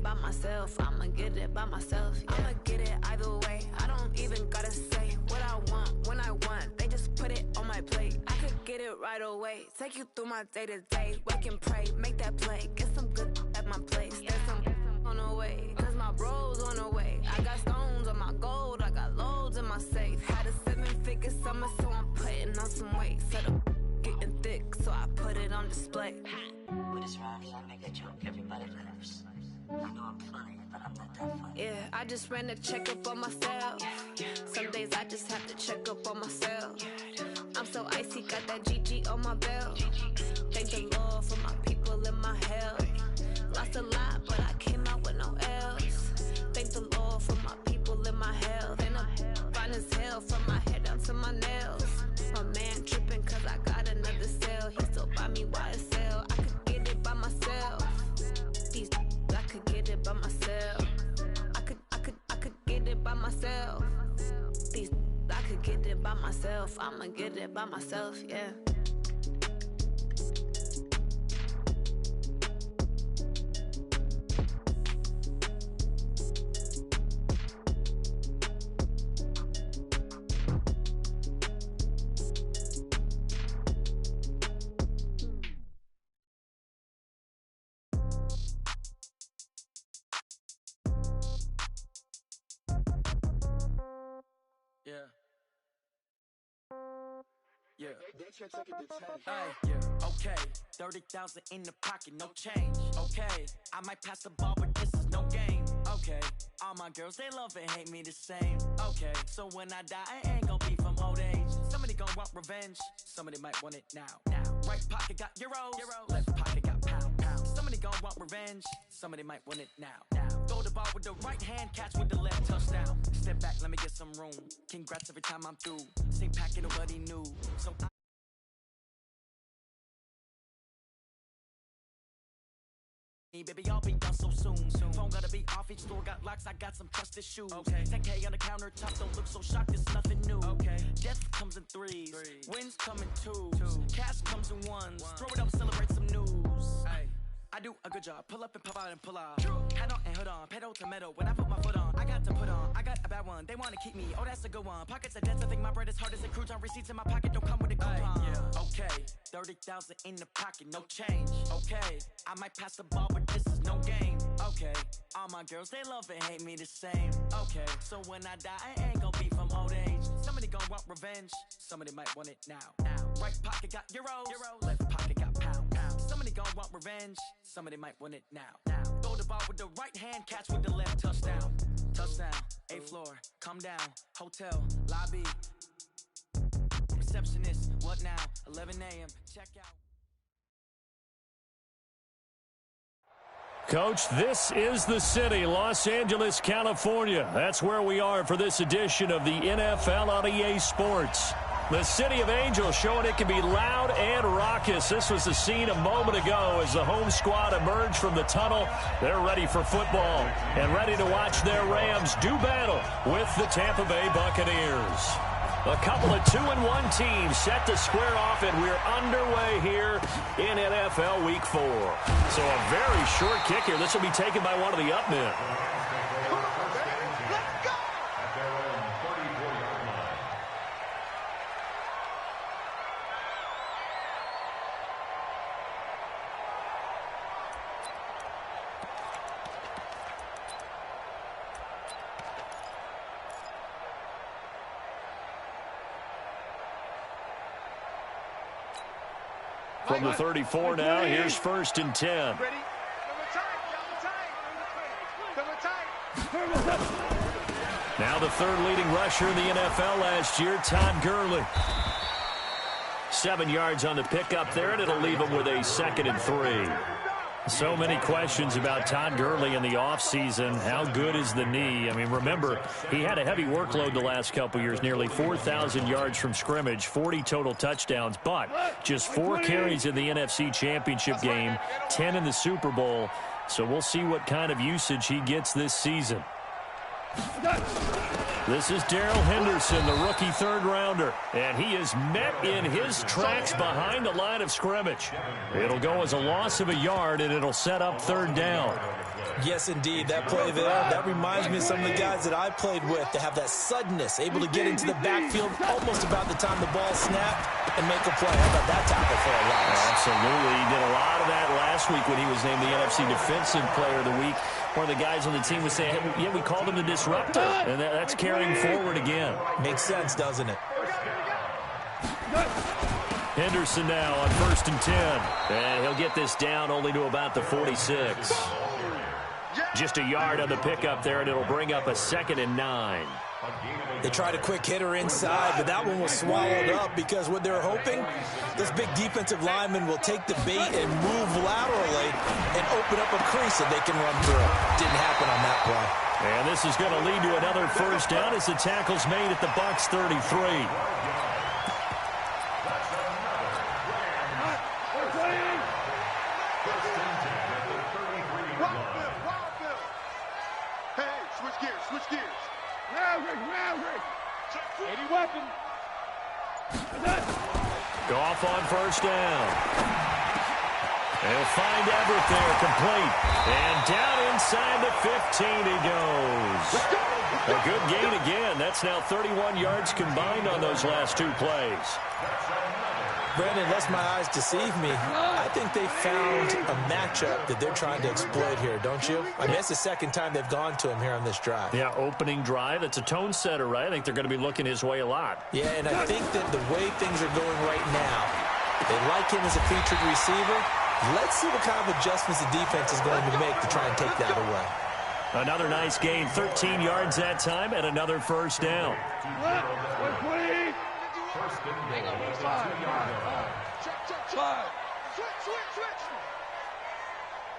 by myself. I'ma get it by myself. Yeah. I'ma get it either way. I don't even gotta say what I want when I want. They just put it on my plate. I could get it right away. Take you through my day-to-day. Wake and pray, make that play. Get some good at my place. There's some on the way, cause my bro's on the way. I got stones on my gold, I got loads in my safe. Had a 7-figure summer, so I'm putting on some weight. Set up getting thick, so I put it on display. With this rhymes, I make a joke, everybody laughs. I know I'm funny, but I'm not that funny. Yeah, I just ran a checkup on myself. Some days I just have to check up on myself. I'm so icy, got that GG on my belt. Thank the Lord for my people in my health. Lost a lot, but I came out with no L's. Thank the Lord for my people in my health. And I'm fine as hell from my head down to my nails. My man tripping cause I got another sale. He still buy me YSL. I could get it by myself. These I could get it by myself. I could get it by myself. These I could get it by myself. I'ma get it by myself, yeah. Yeah. Hey, yeah. Okay, 30,000 in the pocket, no change. Okay, I might pass the ball, but this is no game. Okay, all my girls, they love and hate me the same. Okay, so when I die, I ain't gon' be from old age. Somebody gon' want revenge, somebody might want it now. Right pocket got euros, left pocket got pound. Somebody gon' want revenge, somebody might want it now. Throw the ball with the right hand, catch with the left, touchdown. Step back, let me get some room. Congrats every time I'm through. Same packet, nobody knew. So baby, I'll be done so soon. Phone gotta be off, each store got locks, I got some trusted shoes. 10K on the countertop, don't look so shocked, it's nothing new. Death comes in threes, wins come in twos, cash comes in ones. Throw it up, celebrate some news. I do a good job, pull up and pop out and pull out. Hat on and hood on, pedal to metal, when I put my foot on, I got to put on, I got a bad one, they wanna keep me, oh that's a good one. Pockets are dense, I think my bread is hard as a crouton. Receipts in my pocket, don't come with a coupon. Okay, 30,000 in the pocket, no change. Okay, I might pass the ball, but this is no game. Okay, all my girls, they love and hate me the same. Okay, so when I die, I ain't gon' be from old age. Somebody gon' want revenge, somebody might want it now. Right pocket got euros, left pocket got pound. Somebody gon' want revenge, somebody might want it now. Throw the ball with the right hand, catch with the left, touchdown. Touchdown, 8th floor, come down, hotel, lobby. Receptionist, what now? 11 a.m., check out. Coach, this is the city, Los Angeles, California. That's where we are for this edition of the NFL on EA Sports. The City of Angels showing it can be loud and raucous. This was the scene a moment ago as the home squad emerged from the tunnel. They're ready for football and ready to watch their Rams do battle with the Tampa Bay Buccaneers. A couple of 2-1 teams set to square off, and we're underway here in NFL Week 4. So a very short kick here. This will be taken by one of the up men. From the 34 now, here's 1st and 10. Now the third leading rusher in the NFL last year, Todd Gurley. 7 yards on the pickup there, and it'll leave him with a 2nd and 3. So many questions about Todd Gurley in the offseason. How good is the knee? I mean, remember, he had a heavy workload the last couple years, nearly 4,000 yards from scrimmage, 40 total touchdowns, but just 4 carries in the NFC Championship game, 10 in the Super Bowl. So we'll see what kind of usage he gets this season. This is Darrell Henderson, the rookie third-rounder, and he is met in his tracks behind the line of scrimmage. It'll go as a loss of a yard, and it'll set up 3rd down. Yes, indeed. That play there, that reminds me of some of the guys that I played with. To have that suddenness, able to get into the backfield almost about the time the ball snapped and make a play. How about that tackle for a loss? Absolutely. He did a lot of that last week when he was named the NFC Defensive Player of the Week. One of the guys on the team was saying, hey, yeah, we called him the disruptor. And that's carrying forward again. Makes sense, doesn't it? Henderson now on 1st and 10. And he'll get this down only to about the 46. Just a yard on the pickup there, and it'll bring up a 2nd and 9. They tried a quick hitter inside, but that one was swallowed up because what they're hoping, this big defensive lineman will take the bait and move laterally and open up a crease that they can run through. Didn't happen on that play. And this is going to lead to another first down as the tackle's made at the Bucs 33. Goff on 1st down. They'll find Everett there, complete. And down inside the 15 he goes. A good gain again. That's now 31 yards combined on those last 2 plays. Brandon, lest my eyes deceive me, I think they found a matchup that they're trying to exploit here, don't you? I mean, that's the second time they've gone to him here on this drive. Yeah, opening drive. It's a tone setter, right? I think they're going to be looking his way a lot. Yeah, and I think that the way things are going right now, they like him as a featured receiver. Let's see what kind of adjustments the defense is going to make to try and take that away. Another nice gain, 13 yards that time, and another first down.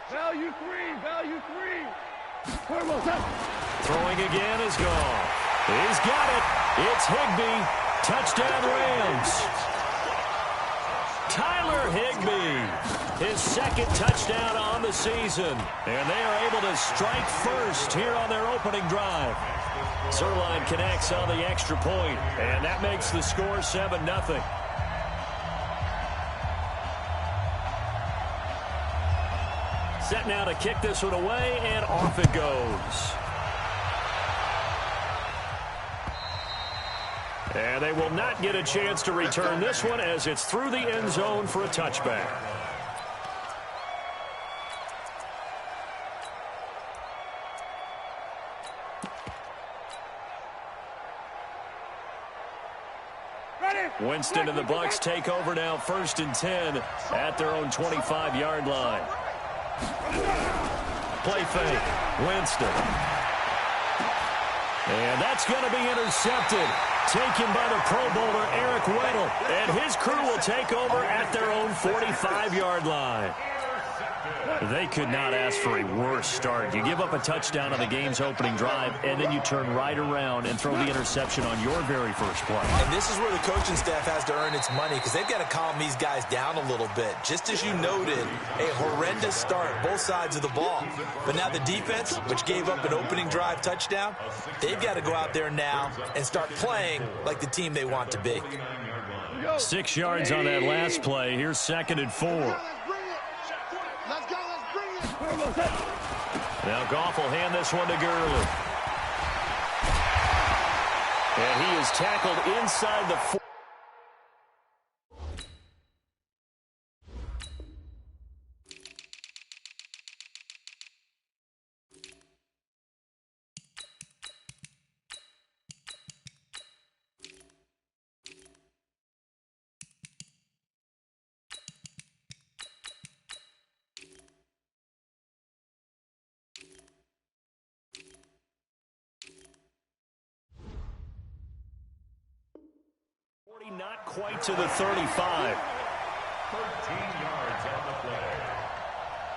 Value three. Throwing again is gone. He's got it. It's Higbee. Touchdown Rams. Tyler Higbee. His 2nd touchdown on the season. And they are able to strike first here on their opening drive. Zerline connects on the extra point, and that makes the score 7-0. Set now to kick this one away, and off it goes. And they will not get a chance to return this one as it's through the end zone for a touchback. Winston and the Bucs take over now, 1st and 10 at their own 25-yard line. Play fake. Winston. And that's going to be intercepted. Taken by the Pro Bowler Eric Weddle. And his crew will take over at their own 45-yard line. They could not ask for a worse start. You give up a touchdown on the game's opening drive, and then you turn right around and throw the interception on your very first play. And this is where the coaching staff has to earn its money because they've got to calm these guys down a little bit. Just as you noted, a horrendous start, both sides of the ball. But now the defense, which gave up an opening drive touchdown, they've got to go out there now and start playing like the team they want to be. 6 yards on that last play. Here's 2nd and 4. Now Goff will hand this one to Gurley. And he is tackled inside the 4. Not quite to the 35. 13 yards on the play.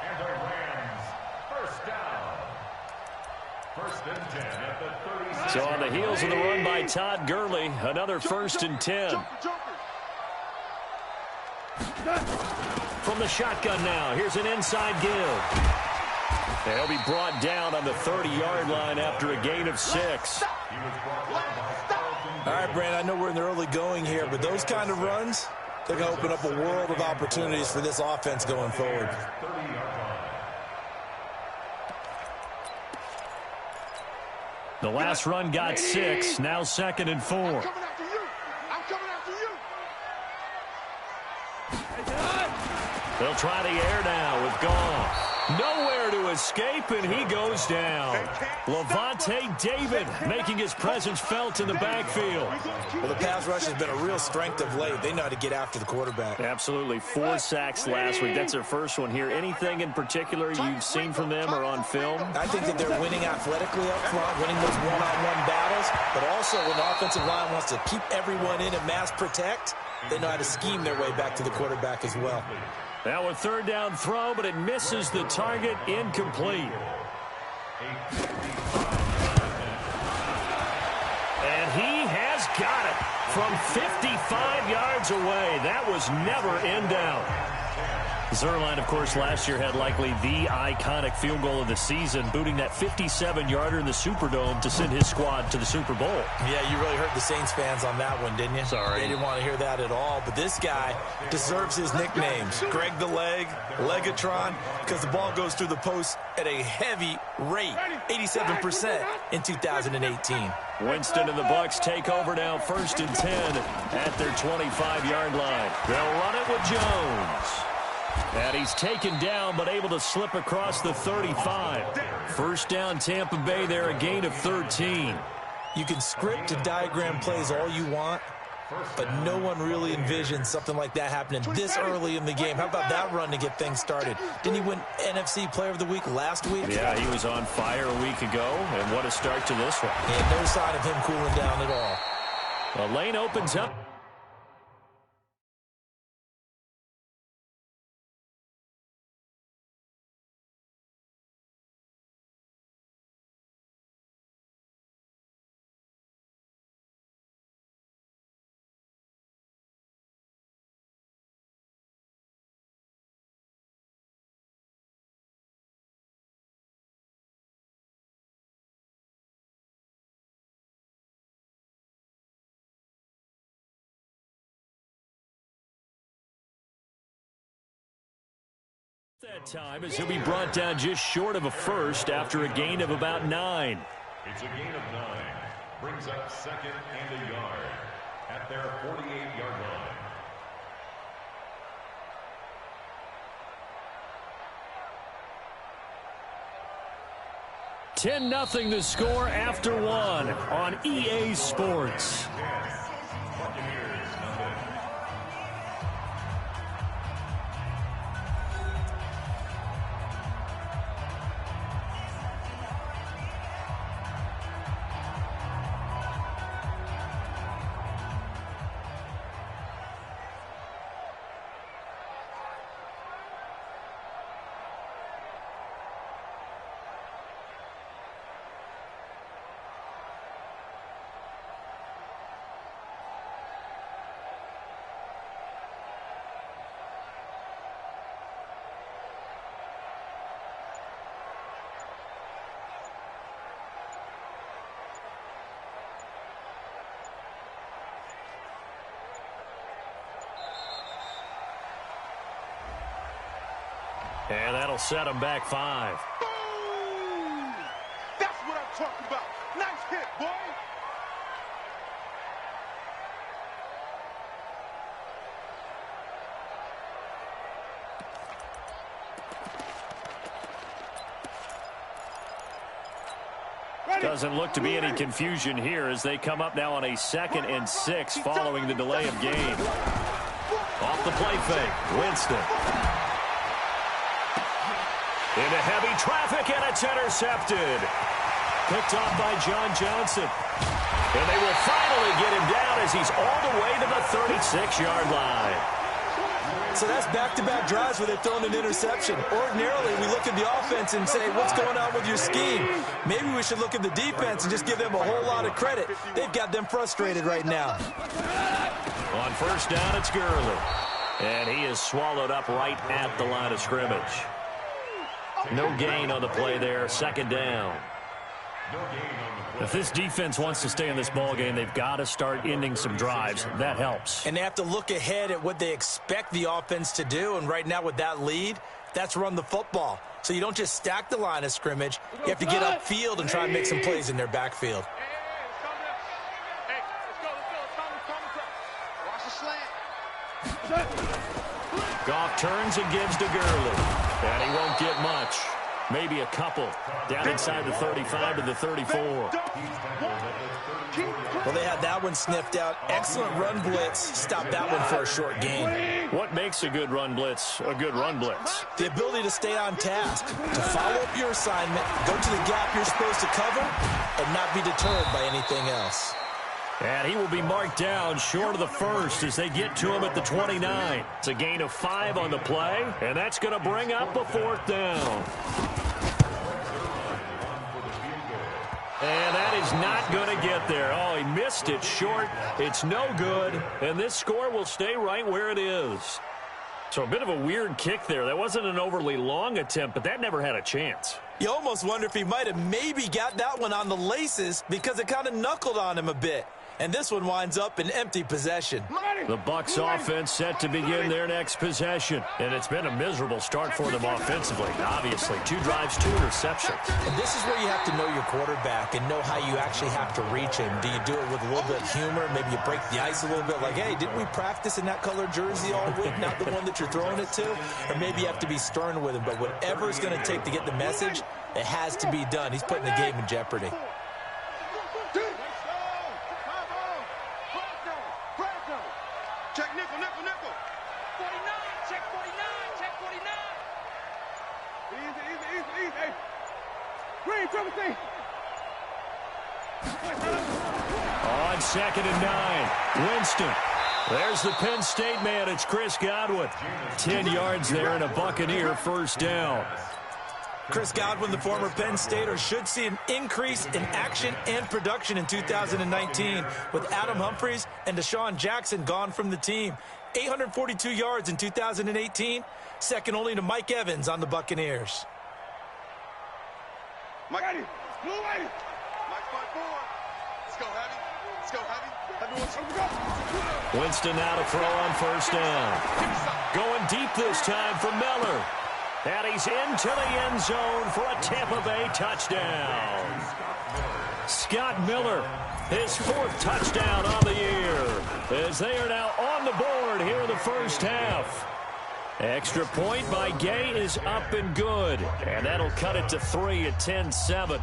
And the Rams, first down. 1st and 10 at the 36. So on the heels of the run by Todd Gurley, another 1st and 10. From the shotgun now, here's an inside give. They'll be brought down on the 30-yard line after a gain of 6. All right, Brand, I know we're in the early going here, but those kind of runs, they're going to open up a world of opportunities for this offense going forward. The last run got 6. Now 2nd and 4. I'm coming after you. I'm coming after you. They'll try the air now with Goff. Nowhere to escape, and he goes down. Levante David making his presence felt in the backfield. Well, the pass rush has been a real strength of late. They know how to get after the quarterback. Absolutely. 4 sacks last week. That's their first one here. Anything in particular you've seen from them or on film? I think that they're winning athletically up front, winning those one-on-one battles, but also when the offensive line wants to keep everyone in and mass protect, they know how to scheme their way back to the quarterback as well. Now a 3rd down throw, but it misses the target, incomplete. And he has got it from 55 yards away. That was never in doubt. Zerline, of course, last year had likely the iconic field goal of the season, booting that 57-yarder in the Superdome to send his squad to the Super Bowl. Yeah, you really hurt the Saints fans on that one, didn't you? Sorry. They didn't want to hear that at all. But this guy deserves his nicknames. Greg the Leg, Legatron, because the ball goes through the post at a heavy rate, 87% in 2018. Winston and the Bucs take over now, 1st and 10 at their 25-yard line. They'll run it with Jones. And he's taken down, but able to slip across the 35. 1st down, Tampa Bay there, a gain of 13. You can script and diagram plays all you want, but no one really envisions something like that happening this early in the game. How about that run to get things started? Didn't he win NFC Player of the Week last week? Yeah, he was on fire a week ago, and what a start to this one. And no sign of him cooling down at all. The lane opens up. That time as he'll be brought down just short of a first after a gain of about 9. It's a gain of 9. Brings up 2nd and a yard at their 48-yard line. $10-0 the score after 1 on EA Sports. And that'll set him back 5. Boom! That's what I'm talking about. Nice hit, boy. Doesn't look to be any confusion here as they come up now on a 2nd and 6 following the delay of game. Off the play fake, Winston. Into heavy traffic, and it's intercepted. Picked off by John Johnson. And they will finally get him down as he's all the way to the 36-yard line. So that's back-to-back drives where they've thrown an interception. Ordinarily, we look at the offense and say, what's going on with your scheme? Maybe we should look at the defense and just give them a whole lot of credit. They've got them frustrated right now. On 1st down, it's Gurley. And he is swallowed up right at the line of scrimmage. No gain on the play there, 2nd down. If this defense wants to stay in this ballgame, they've got to start ending some drives. That helps. And they have to look ahead at what they expect the offense to do. And right now with that lead, That's run the football. So you don't just stack the line of scrimmage. You have to get upfield and try and make some plays in their backfield. Goff turns and gives to Gurley. And he won't get much. Maybe a couple. Down inside the 35 to the 34. Well, they had that one sniffed out. Excellent run blitz. Stopped that one for a short gain. What makes a good run blitz a good run blitz? The ability to stay on task, to follow up your assignment, go to the gap you're supposed to cover, and not be deterred by anything else. And he will be marked down short of the first as they get to him at the 29. It's a gain of 5 on the play, and that's going to bring up a 4th down. And that is not going to get there. Oh, he missed it short. It's no good, and this score will stay right where it is. So a bit of a weird kick there. That wasn't an overly long attempt, but that never had a chance. You almost wonder if he might have maybe got that one on the laces because it kind of knuckled on him a bit. And this one winds up in empty possession. The Bucs offense set to begin their next possession. And it's been a miserable start for them offensively. Obviously, 2 drives, 2 interceptions. And this is where you have to know your quarterback and know how you actually have to reach him. Do you do it with a little bit of humor? Maybe you break the ice a little bit like, hey, didn't we practice in that color jersey all week, not the one that you're throwing it to? Or maybe you have to be stern with him. But whatever it's going to take to get the message, it has to be done. He's putting the game in jeopardy. Check nickel, nickel, nickel. 49, check 49, check 49. Easy. Hey. Green, triple T. On 2nd and 9, Winston. There's the Penn State man. It's Chris Godwin. 10 yards there and a Buccaneer 1st down. Chris Godwin, the former Penn Stater, should see an increase in action and production in 2019 with Adam Humphries and Deshaun Jackson gone from the team. 842 yards in 2018, second only to Mike Evans on the Buccaneers. Mike, blue lady. Mike 5-4. Let's go, heavy. Let's go, heavy. Winston now to throw on 1st down. Going deep this time for Miller. And he's into the end zone for a Tampa Bay touchdown. Scott Miller, his 4th touchdown on the year, as they are now on the board here in the 1st half. Extra point by Gay is up and good, and that'll cut it to 3 at 10-7.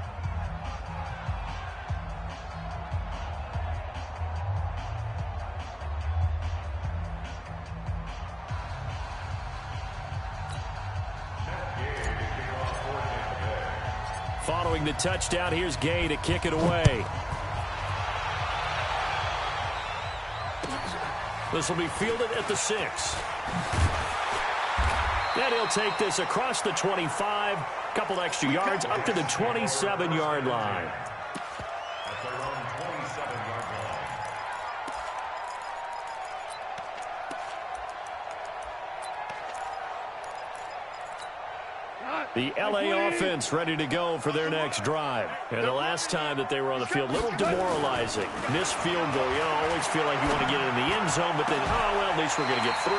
Following the touchdown, here's Gay to kick it away. This will be fielded at the 6. And he'll take this across the 25, couple extra yards up to the 27-yard line. That's around 27-yard line. The LA offense ready to go for their next drive. And the last time that they were on the field, a little demoralizing. Missed field goal. You always feel like you want to get it in the end zone, but then, oh, well, at least we're going to get 3.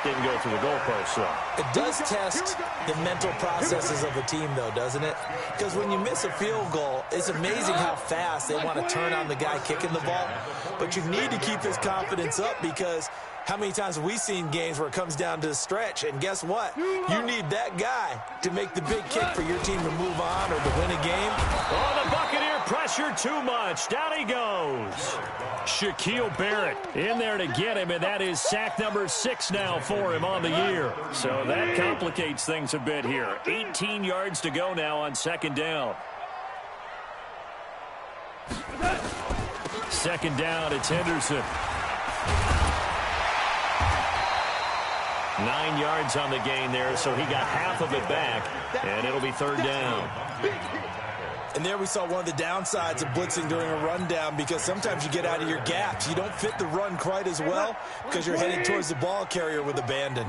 Didn't go through the goalpost, though. It does test the mental processes of a team, though, doesn't it? Because when you miss a field goal, it's amazing how fast they want to turn on the guy kicking the ball. But you need to keep his confidence up because how many times have we seen games where it comes down to the stretch? And guess what? You need that guy to make the big kick for your team to move on or to win a game. Oh, the Buccaneer pressure too much. Down he goes. Shaquille Barrett in there to get him, and that is sack number 6 now for him on the year. So that complicates things a bit here. 18 yards to go now on 2nd down. 2nd down, it's Henderson. 9 yards on the gain there, so he got half of it back, and it'll be 3rd down. And there we saw one of the downsides of blitzing during a rundown because sometimes you get out of your gaps. You don't fit the run quite as well because you're headed towards the ball carrier with abandon.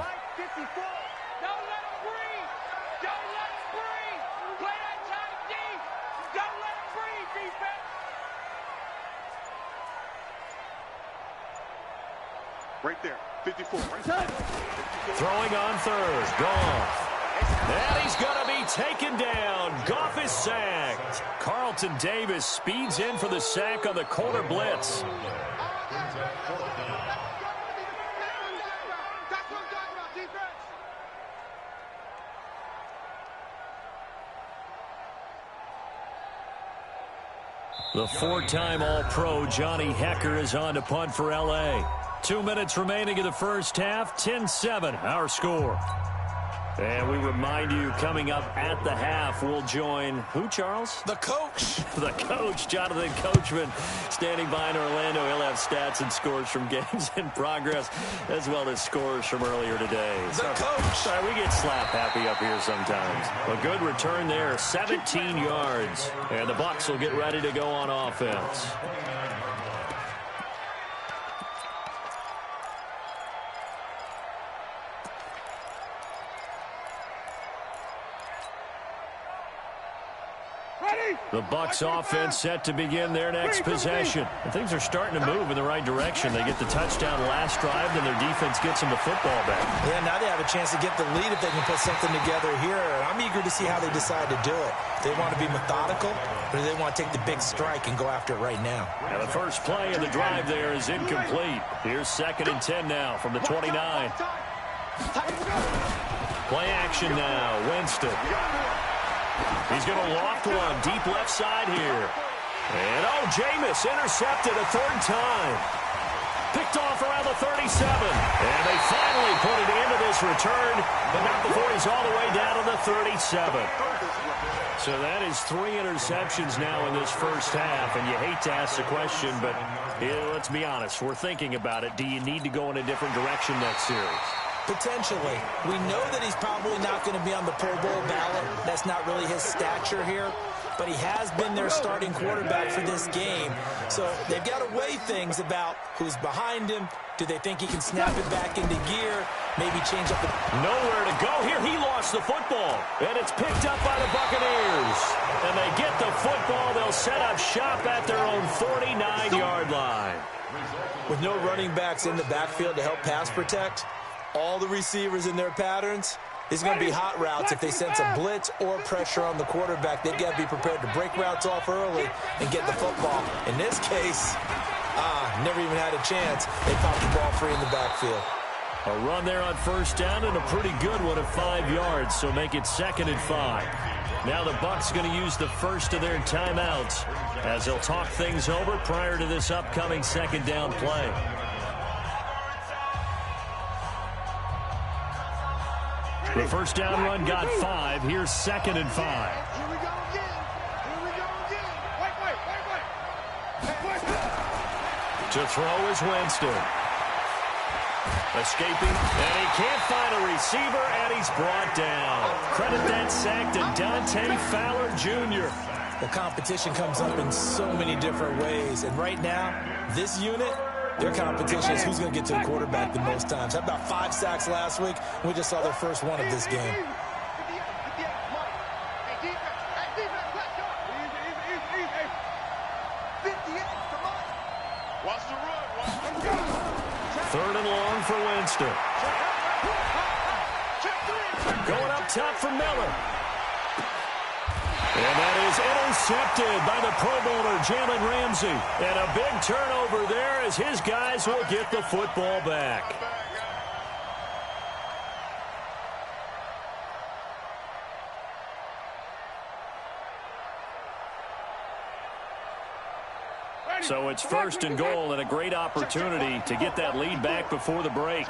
Right there, 54. Right there. Throwing on 3rd, Goff. And he's going to be taken down. Goff is sacked. Carlton Davis speeds in for the sack on the corner blitz. The four-time All-Pro Johnny Hecker is on to punt for L.A. 2 minutes remaining in the first half. 10-7, our score. And we remind you, coming up at the half, we'll join who, Charles? The coach. The coach, Jonathan Coachman, standing by in Orlando. He'll have stats and scores from games in progress, as well as scores from earlier today. The coach. Sorry, we get slap happy up here sometimes. A good return there, 17 yards. And the Bucs will get ready to go on offense. The Bucs offense set to begin their next possession. And things are starting to move in the right direction. They get the touchdown last drive, then their defense gets them the football back. Yeah, now they have a chance to get the lead if they can put something together here. I'm eager to see how they decide to do it. They want to be methodical, or do they want to take the big strike and go after it right now? And the first play of the drive there is incomplete. Here's 2nd and 10 now from the 29. Play action now, Winston. He's going to loft one deep left side here. And, Jameis intercepted a third time. Picked off around the 37. And they finally put it into this return, but not before he's all the way down to the 37. So that is 3 interceptions now in this first half. And you hate to ask the question, but let's be honest. We're thinking about it. Do you need to go in a different direction next series? Potentially. We know that he's probably not going to be on the Pro Bowl ballot. That's not really his stature here. But he has been their starting quarterback for this game. So they've got to weigh things about who's behind him. Do they think he can snap it back into gear? Maybe change up the... Nowhere to go here. He lost the football. And it's picked up by the Buccaneers. And they get the football. They'll set up shop at their own 49-yard line. With no running backs in the backfield to help pass protect, all the receivers in their patterns, it's going to be hot routes if they sense a blitz or pressure on the quarterback. They've got to be prepared to break routes off early and get the football. In this case, never even had a chance. They popped the ball free in the backfield. A run there on first down and a pretty good one at 5 yards, so make it 2nd and 5. Now the Bucs going to use the first of their timeouts as they'll talk things over prior to this upcoming 2nd down play. The first down run got 5. Here's 2nd and 5. Here we go again. Here we go again. Wait. To throw is Winston. Escaping, and he can't find a receiver, and he's brought down. Credit that sack to Dante Fowler Jr. The competition comes up in so many different ways, and right now, this unit, their competition is who's going to get to the quarterback the most times. How about 5 sacks last week? We just saw their first one of this game. Watch the run. 3rd and long for Winston. Going up top for Miller. And that is intercepted by the Pro Bowler, Jalen Ramsey. And a big turnover there as his guys will get the football back. So it's 1st and goal and a great opportunity to get that lead back before the break.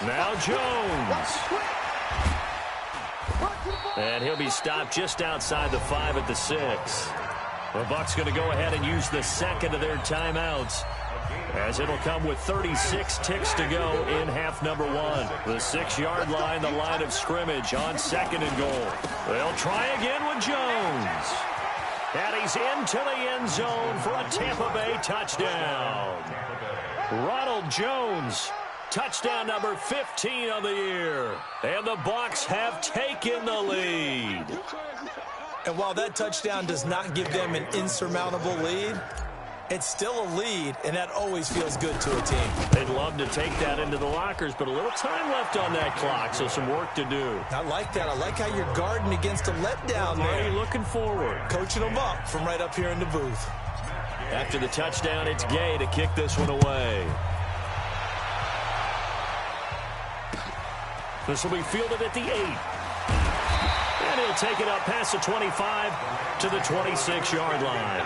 Now Jones. And he'll be stopped just outside the 5 at the 6. The Bucs going to go ahead and use the 2nd of their timeouts, as it'll come with 36 ticks to go in half number 1. The 6-yard line, the line of scrimmage on 2nd and goal. They'll try again with Jones. And he's into the end zone for a Tampa Bay touchdown. Ronald Jones, touchdown number 15 of the year. And the Bucs have taken the lead. And while that touchdown does not give them an insurmountable lead, It's still a lead, and that always feels good to a team. They'd love to take that into the lockers, but a little time left on that clock, so some work to do. I like that. I like how you're guarding against a letdown there. Already looking forward. Coaching them up from right up here in the booth. After the touchdown, it's Gay to kick this one away. This will be fielded at the 8. And he'll take it up past the 25 to the 26-yard line.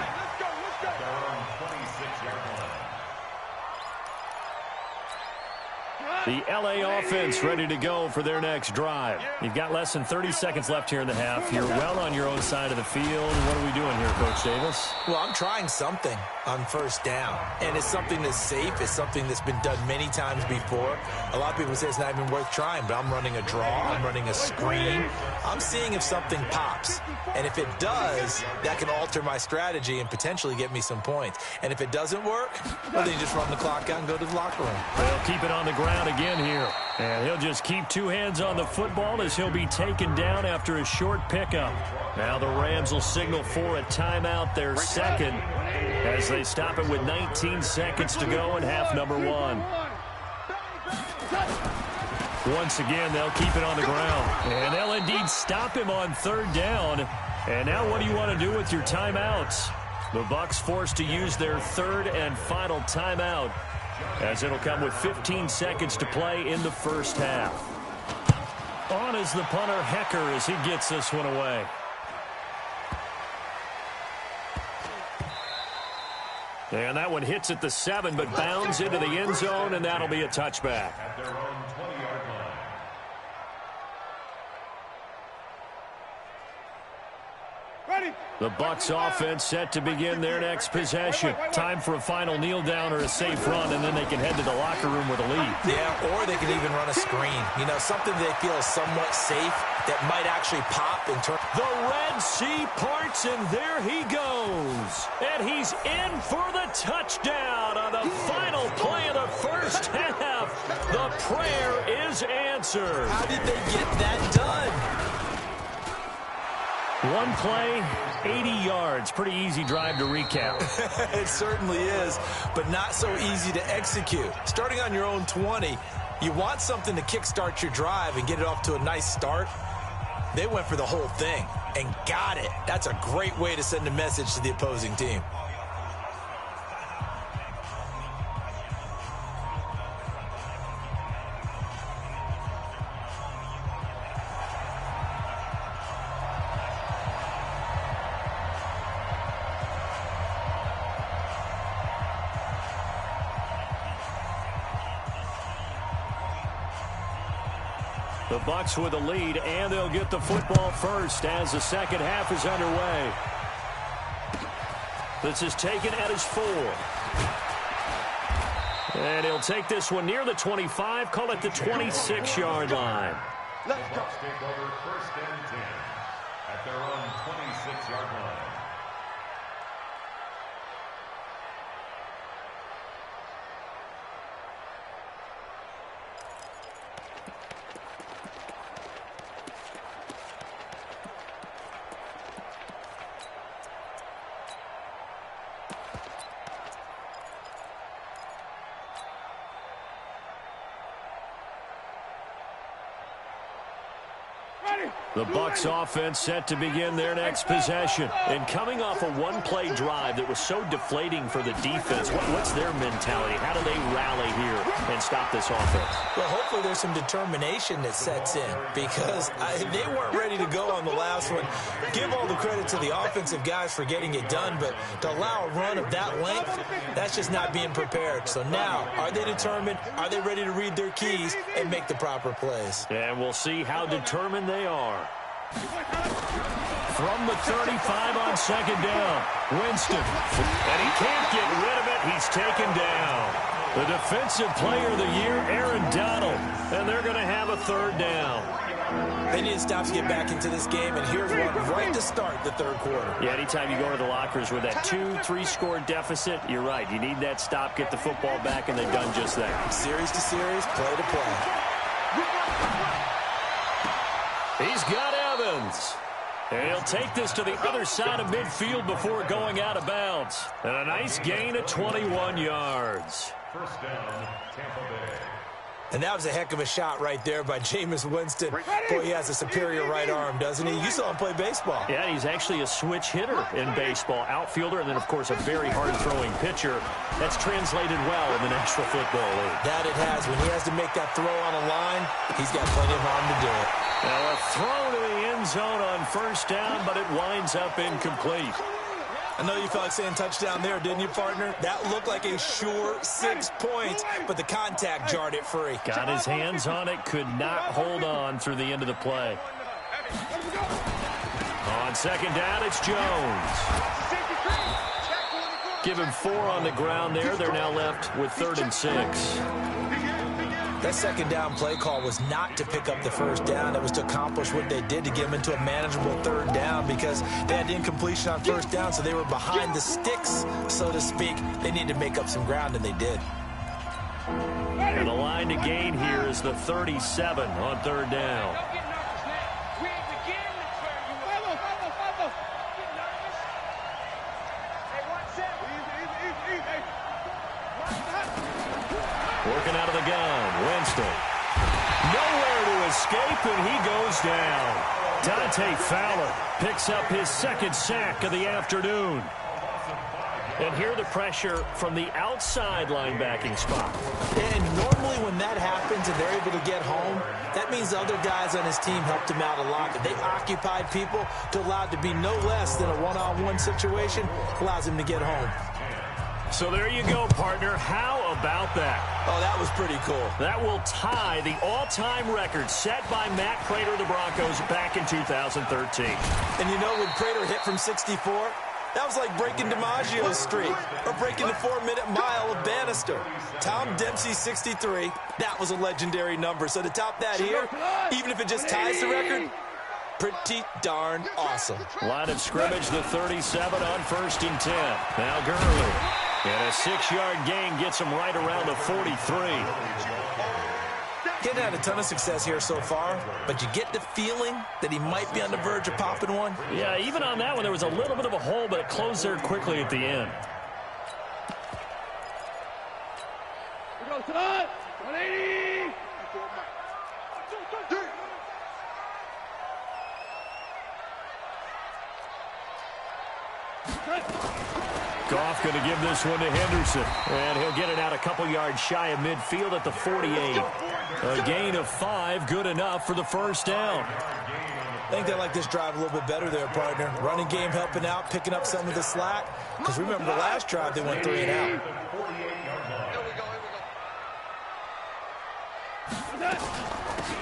The LA offense ready to go for their next drive. You've got less than 30 seconds left here in the half. You're well on your own side of the field. What are we doing here, Coach Davis? Well, I'm trying something on first down, and it's something that's safe. It's something that's been done many times before. A lot of people say it's not even worth trying, but I'm running a draw. I'm running a screen. I'm seeing if something pops, and if it does, that can alter my strategy and potentially get me some points. And if it doesn't work, well, then you just run the clock out and go to the locker room. They'll keep it on the ground again here. And he'll just keep two hands on the football as he'll be taken down after a short pickup. Now the Rams will signal for a timeout, their second, as they stop it with 19 seconds to go in half number 1. Once again, they'll keep it on the ground. And they'll indeed stop him on third down. And now what do you want to do with your timeouts? The Bucs forced to use their third and final timeout, as it'll come with 15 seconds to play in the first half. On is the punter, Hecker, as he gets this one away. And that one hits at the 7, but bounds into the end zone, and that'll be a touchback. At their own 20-yard line. The Bucs offense set to begin their next possession. Time for a final kneel down or a safe run, and then they can head to the locker room with a lead. Yeah, or they can even run a screen. You know, something they feel is somewhat safe that might actually pop in turn. The Red Sea parts, and there he goes. And he's in for the touchdown on the final play of the first half. The prayer is answered. How did they get that done? One play, 80 yards. Pretty easy drive to recap. It certainly is, but not so easy to execute. Starting on your own 20, you want something to kickstart your drive and get it off to a nice start. They went for the whole thing and got it. That's a great way to send a message to the opposing team. The Bucs with a lead, and they'll get the football first as the second half is underway. This is taken at his 4. And he'll take this one near the 25, call it the 26-yard line. The Bucs take over first and 10 at their own 26-yard line. The Bucs offense set to begin their next possession. And coming off a one-play drive that was so deflating for the defense, what's their mentality? How do they rally here and stop this offense? Well, hopefully there's some determination that sets in, because they weren't ready to go on the last one. Give all the credit to the offensive guys for getting it done, but to allow a run of that length, that's just not being prepared. So now, are they determined? Are they ready to read their keys and make the proper plays? And we'll see how determined they are. From the 35 on second down, Winston. And he can't get rid of it. He's taken down. The defensive player of the year, Aaron Donald. And they're going to have a third down. They need to stop to get back into this game, and here's one right to start the third quarter. Yeah, anytime you go to the lockers with that 2-3 score deficit, you're right. You need that stop, get the football back, and they've done just that. Series to series, play to play. He's got Evans. And he'll take this to the other side of midfield before going out of bounds. And a nice gain of 21 yards. First down, Tampa Bay. And that was a heck of a shot right there by Jameis Winston. Boy, he has a superior right arm, doesn't he? You saw him play baseball. Yeah, he's actually a switch hitter in baseball. Outfielder, and then, of course, a very hard-throwing pitcher. That's translated well in the National Football League. That it has. When he has to make that throw on a line, he's got plenty of arm to do it. Now a throw to the end zone on first down, but it winds up incomplete. I know you felt like saying touchdown there, didn't you, partner? That looked like a sure 6 points, but the contact jarred it free. Got his hands on it, could not hold on through the end of the play. On second down, it's Jones. Give him 4 on the ground there. They're now left with 3rd and 6. That second down play call was not to pick up the first down. It was to accomplish what they did to get them into a manageable 3rd down because they had incompletion on first down, so they were behind the sticks, so to speak. They needed to make up some ground, and they did. And the line to gain here is the 37 on 3rd down. Working out of the gun, Winston. Nowhere to escape, and he goes down. Dante Fowler picks up his 2nd sack of the afternoon. And here the pressure from the outside linebacking spot. And normally when that happens and they're able to get home, that means the other guys on his team helped him out a lot. They occupied people to allow it to be no less than a one-on-one situation, allows him to get home. So there you go, partner. How about that? Oh, that was pretty cool. That will tie the all-time record set by Matt Prater of the Broncos back in 2013. And you know when Prater hit from 64? That was like breaking DiMaggio's streak or breaking the 4-minute mile of Bannister. Tom Dempsey, 63. That was a legendary number. So to top that here, even if it just ties the record, pretty darn awesome. Line of scrimmage, the 37 on 1st and 10. Now Gurley. And a 6-yard gain gets him right around the 43. He hasn't had a ton of success here so far, but you get the feeling that he might be on the verge of popping one. Yeah, even on that one, there was a little bit of a hole, but it closed there quickly at the end. We go, son! 180! Goff going to give this one to Henderson. And he'll get it out a couple yards shy of midfield at the 48. A gain of 5, good enough for the first down. I think they like this drive a little bit better there, partner. Running game helping out, picking up some of the slack. Because remember the last drive, they went 3 and out.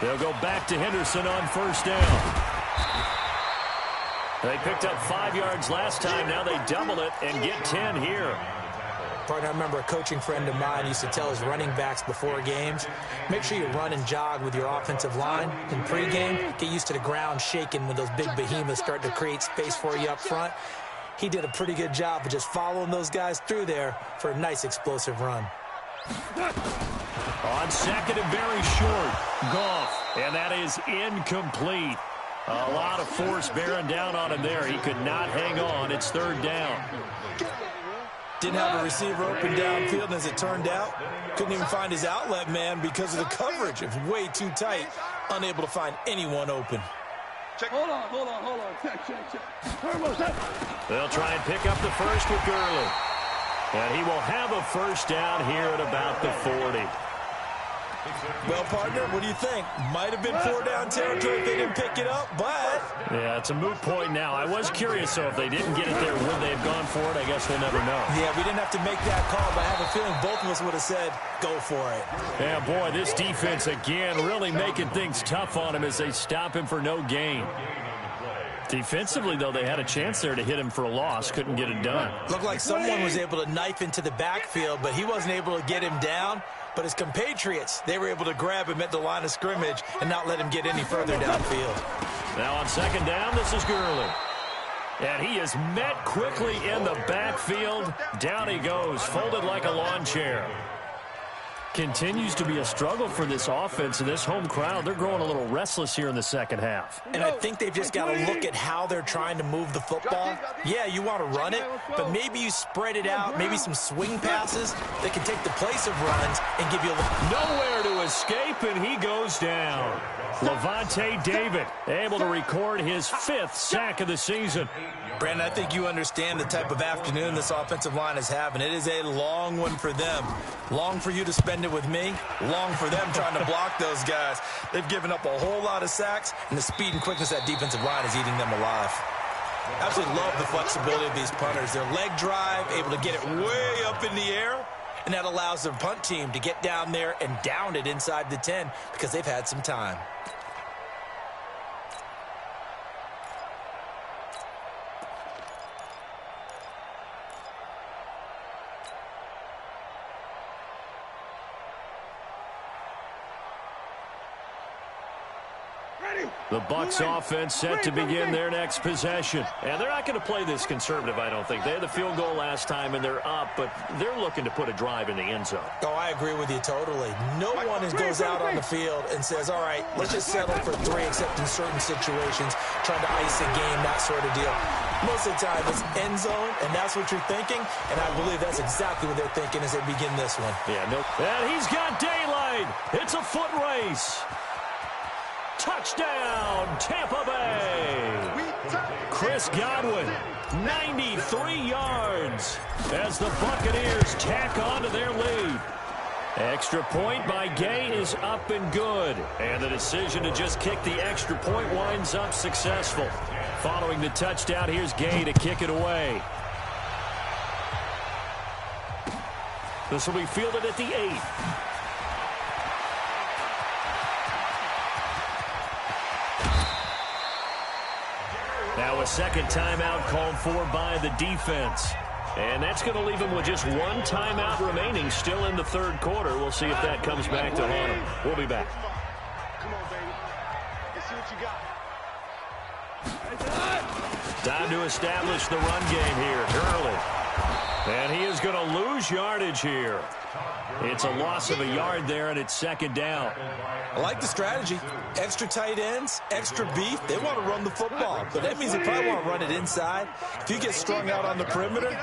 They'll go back to Henderson on first down. They picked up 5 yards last time. Now they double it and get 10 here. Partner, I remember a coaching friend of mine used to tell his running backs before games, make sure you run and jog with your offensive line in pregame. Get used to the ground shaking when those big behemoths start to create space for you up front. He did a pretty good job of just following those guys through there for a nice explosive run. On second and very short, Goff, and that is incomplete. A lot of force bearing down on him there. He could not hang on. It's 3rd down. Didn't have a receiver open downfield, and as it turned out, couldn't even find his outlet man because of the coverage. It was way too tight, unable to find anyone open. Hold on. Check. They'll try and pick up the first with Gurley. And he will have a first down here at about the 40. Well, partner, what do you think? Might have been 4-down territory if they didn't pick it up, but... Yeah, it's a moot point now. I was curious, so if they didn't get it there, would they have gone for it? I guess we'll never know. Yeah, we didn't have to make that call, but I have a feeling both of us would have said, go for it. Yeah, boy, this defense, again, really making things tough on him as they stop him for no gain. Defensively, though, they had a chance there to hit him for a loss. Couldn't get it done. Looked like someone was able to knife into the backfield, but he wasn't able to get him down. But his compatriots, they were able to grab him at the line of scrimmage and not let him get any further downfield. Now on second down, this is Gurley. And he is met quickly in the backfield. Down he goes, folded like a lawn chair. Continues to be a struggle for this offense and this home crowd. They're growing a little restless here in the second half. And I think they've just got to look at how they're trying to move the football. Yeah, you want to run it, but maybe you spread it out, maybe some swing passes that can take the place of runs and give you a little... Nowhere to escape, and he goes down. Levante David able to record his 5th sack of the season. Brandon, I think you understand the type of afternoon this offensive line is having. It is a long one for them. Long for you to spend it with me. Long for them trying to block those guys. They've given up a whole lot of sacks, and the speed and quickness of that defensive line is eating them alive. Absolutely love the flexibility of these punters. Their leg drive, able to get it way up in the air, and that allows their punt team to get down there and down it inside the 10 because they've had some time. The Bucs offense set to begin their next possession. And they're not going to play this conservative, I don't think. They had the field goal last time, and they're up, but they're looking to put a drive in the end zone. Oh, I agree with you totally. No one goes out on the field and says, all right, let's just settle for 3, except in certain situations, trying to ice a game, that sort of deal. Most of the time, it's end zone, and that's what you're thinking, and I believe that's exactly what they're thinking as they begin this one. Yeah, no. And he's got daylight. It's a foot race. Touchdown, Tampa Bay. Chris Godwin, 93 yards as the Buccaneers tack on to their lead. Extra point by Gay is up and good. And the decision to just kick the extra point winds up successful. Following the touchdown, here's Gay to kick it away. This will be fielded at the 8. Now a second timeout called for by the defense. And that's going to leave them with just one timeout remaining still in the third quarter. We'll see if that comes back to haunt them. We'll be back. Come on, baby. Let's see what you got. Time to establish the run game here early. And he is going to lose yardage here. It's a loss of a yard there, and it's second down. I like the strategy. Extra tight ends, extra beef. They want to run the football, but that means they probably want to run it inside. If you get strung out on the perimeter,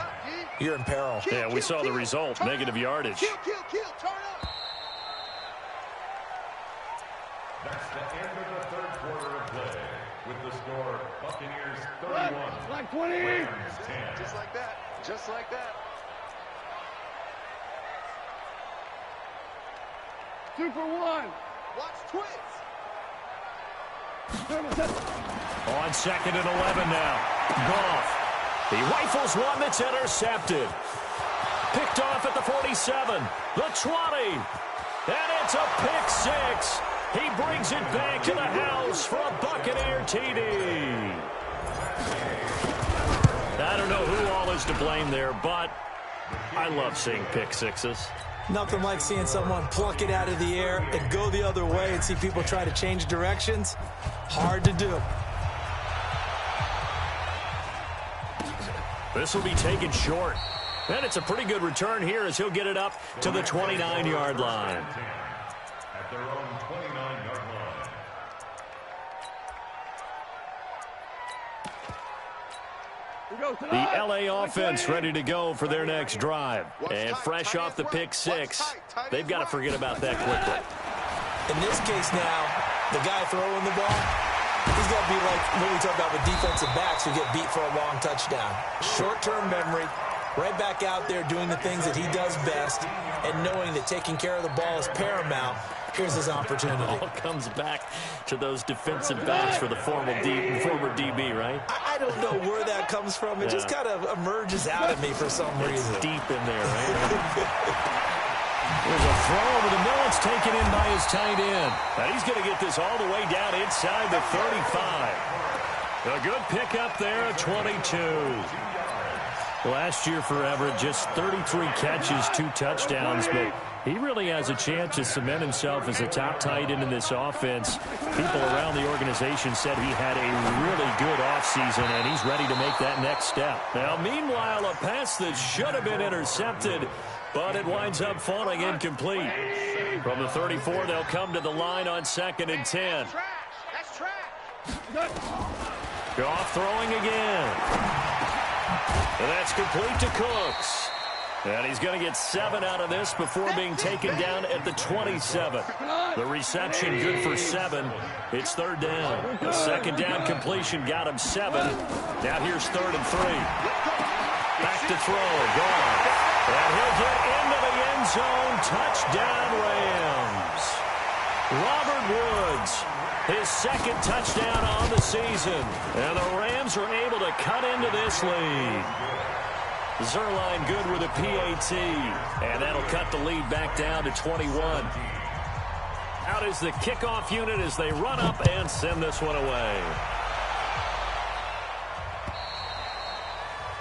you're in peril. Yeah, we saw the result, negative yardage. Turn up. That's the end of the third quarter of play. With the score, Buccaneers 31. Like 20. Rams 10. Just like that. Just like that. 2 for 1. Watch twins. On second and 11 now. Goff. He rifles one that's intercepted. Picked off at the 47. The 20. And it's a pick 6. He brings it back to the house for a Buccaneer TD. I don't know who all is to blame there, but I love seeing pick sixes. Nothing like seeing someone pluck it out of the air and go the other way and see people try to change directions. Hard to do. This will be taken short. And it's a pretty good return here as he'll get it up to the 29-yard line. At their own 29-yard line. The L.A. offense ready to go for their next drive. And fresh off the pick 6, they've got to forget about that quickly. In this case now, the guy throwing the ball, he's got to be like what we talk about with defensive backs who get beat for a long touchdown. Short-term memory, right back out there doing the things that he does best, and knowing that taking care of the ball is paramount. Here's his opportunity. It all comes back to those defensive backs for the former DB, right? I don't know where that comes from. It just kind of emerges out of me for some reason. It's deep in there, right? There's a throw over the middle. It's taken in by his tight end. Now he's going to get this all the way down inside the 35. A good pickup there at 22. Last year for Everett, just 33 catches, 2 touchdowns, but he really has a chance to cement himself as a top tight end in this offense. People around the organization said he had a really good offseason, and he's ready to make that next step. Now, meanwhile, a pass that should have been intercepted but it winds up falling incomplete. From the 34, they'll come to the line on 2nd and 10. That's trash. Goff throwing again. And that's complete to Cooks. And he's going to get 7 out of this before being taken down at the 27. The reception good for 7. It's 3rd down. The 2nd down completion got him 7. Now here's 3rd and 3. Back to throw. Gone. And he'll get into the end zone. Touchdown, Rams. Robert Woods, his 2nd touchdown on the season. And the Rams are able to cut into this lead. Zerline good with a PAT. And that'll cut the lead back down to 21. Out is the kickoff unit as they run up and send this one away.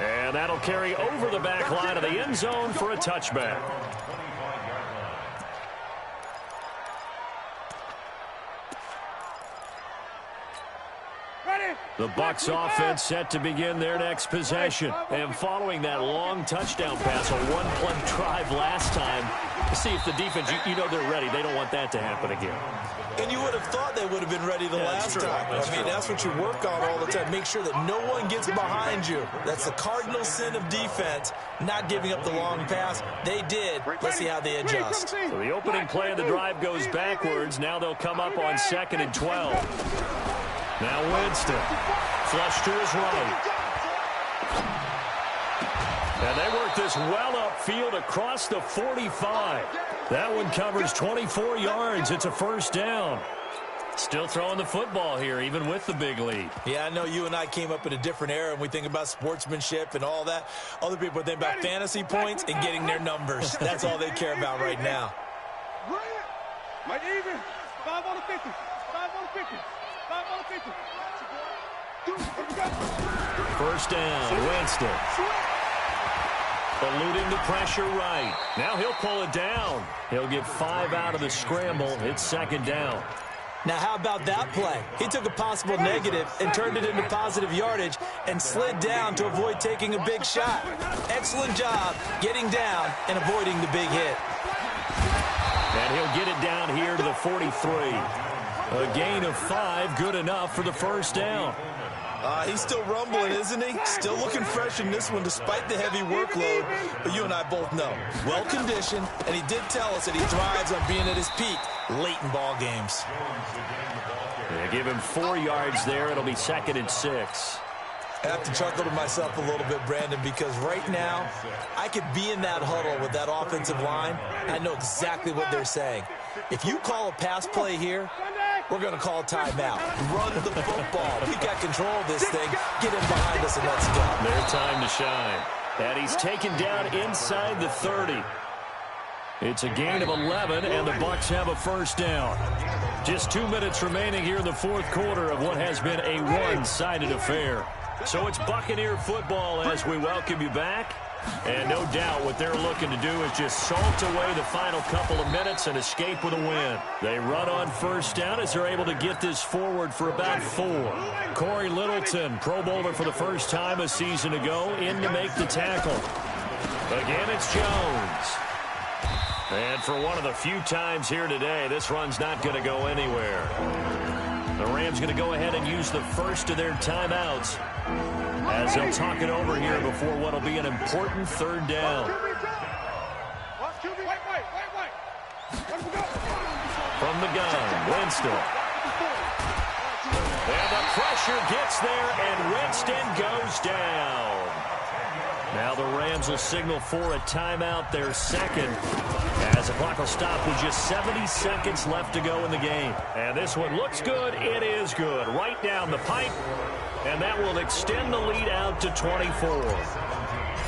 And that'll carry over the back line of the end zone for a touchback. The Bucs offense set to begin their next possession. And following that long touchdown pass, a one-play drive last time, to see if the defense, you know they're ready. They don't want that to happen again. And you would have thought they would have been ready the last time. I mean, that's what you work on all the time. Make sure that no one gets behind you. That's the cardinal sin of defense, not giving up the long pass. They did. Let's see how they adjust. So the opening play of the drive goes backwards. Now they'll come up on 2nd and 12. Now Winston, flush to his right. And they work this well upfield across the 45. That one covers 24 yards. It's a 1st down. Still throwing the football here, even with the big lead. Yeah, I know you and I came up in a different era, and we think about sportsmanship and all that. Other people think about fantasy points and getting their numbers. That's all they care about right now. Mike even. 5 on the 50. 5 on the 50. 5 on the 50. 1st down, Winston. Eluding the pressure right. Now he'll pull it down. He'll get 5 out of the scramble. It's 2nd down. Now, how about that play? He took a possible negative and turned it into positive yardage and slid down to avoid taking a big shot. Excellent job getting down and avoiding the big hit. And he'll get it down here to the 43. A gain of 5, good enough for the 1st down. He's still rumbling, isn't he? Still looking fresh in this one despite the heavy workload. But you and I both know, well-conditioned, and he did tell us that he thrives on being at his peak late in ball games. Yeah, give him 4 yards there. It'll be 2nd and 6. I have to chuckle to myself a little bit, Brandon, because right now I could be in that huddle with that offensive line. I know exactly what they're saying. If you call a pass play here, we're going to call a timeout. Run the football. We got control of this thing. Get him behind us and let's go. Their time to shine. And he's taken down inside the 30. It's a gain of 11, and the Bucs have a 1st down. Just 2 minutes remaining here in the 4th quarter of what has been a one-sided affair. So it's Buccaneer football as we welcome you back. And no doubt what they're looking to do is just salt away the final couple of minutes and escape with a win. They run on 1st down as they're able to get this forward for about 4. Corey Littleton, Pro Bowler for the first time a season ago, in to make the tackle. Again, it's Jones. And for one of the few times here today, this run's not going to go anywhere. The Rams going to go ahead and use the first of their timeouts as they'll talk it over here before what will be an important 3rd down. From the gun, Winston. And the pressure gets there, and Winston goes down. Now the Rams will signal for a timeout, their 2nd, as the clock will stop with just 70 seconds left to go in the game. And this one looks good. It is good. Right down the pipe. And that will extend the lead out to 24.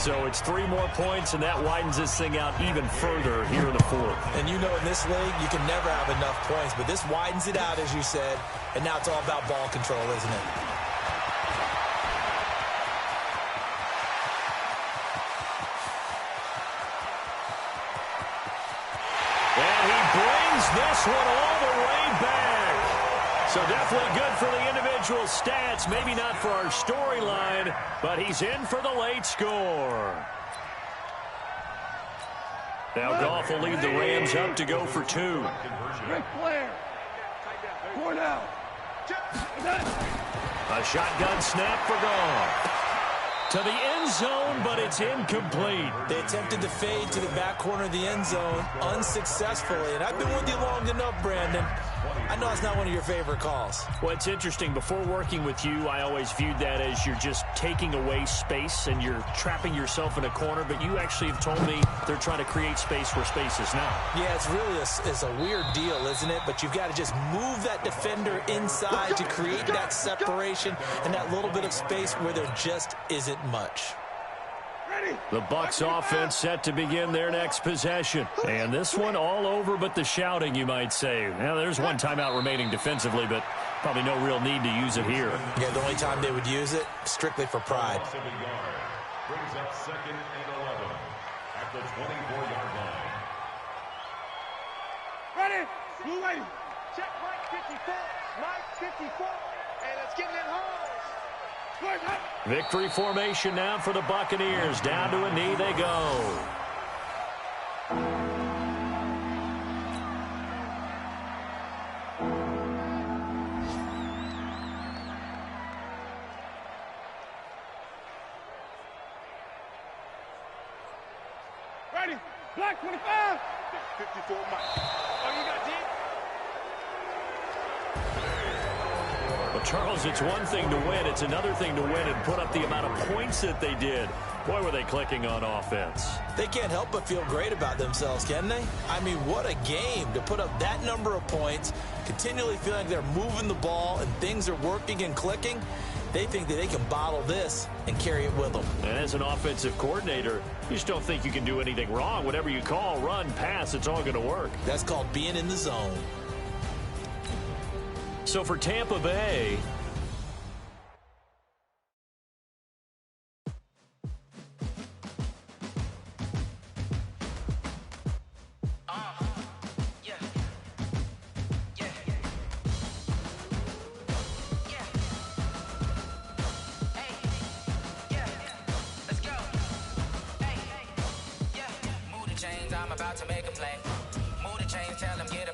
So it's 3 more points, and that widens this thing out even further here in the 4th. And you know in this league, you can never have enough points, but this widens it out, as you said, and now it's all about ball control, isn't it? And he brings this one all the way back. So definitely good for the individual stats. Maybe not for our storyline, but he's in for the late score. Now Goff will lead the Rams up to go for 2. Ric Flair. 4 now. A shotgun snap for Goff. To the end zone, but it's incomplete. They attempted to fade to the back corner of the end zone unsuccessfully. And I've been with you long enough, Brandon. I know it's not one of your favorite calls. Well, it's interesting. Before working with you, I always viewed that as you're just taking away space and you're trapping yourself in a corner. But you actually have told me they're trying to create space where space is not. Yeah, it's really a weird deal, isn't it? But you've got to just move that defender inside to create that separation and that little bit of space where there just isn't much. The Bucs offense set to begin their next possession. And this one all over but the shouting, you might say. Now, there's one timeout remaining defensively, but probably no real need to use it here. Yeah, the only time they would use it, strictly for pride. Brings up 2nd and 11 at the 24-yard line. Ready? Blue lady. Check Mike 54. Mike 54. And it's getting it home. Victory formation now for the Buccaneers. Down to a knee they go. Ready? Black 25. 54 Mike. Oh, you got deep? Well, Charles, it's one thing to win. It's another thing to win and put up the amount of points that they did. Boy, were they clicking on offense. They can't help but feel great about themselves, can they? I mean, what a game to put up that number of points, continually feeling like they're moving the ball and things are working and clicking. They think that they can bottle this and carry it with them. And as an offensive coordinator, you just don't think you can do anything wrong. Whatever you call, run, pass, it's all going to work. That's called being in the zone. So for Tampa Bay, I'm about to make a play. Move the chains, tell them get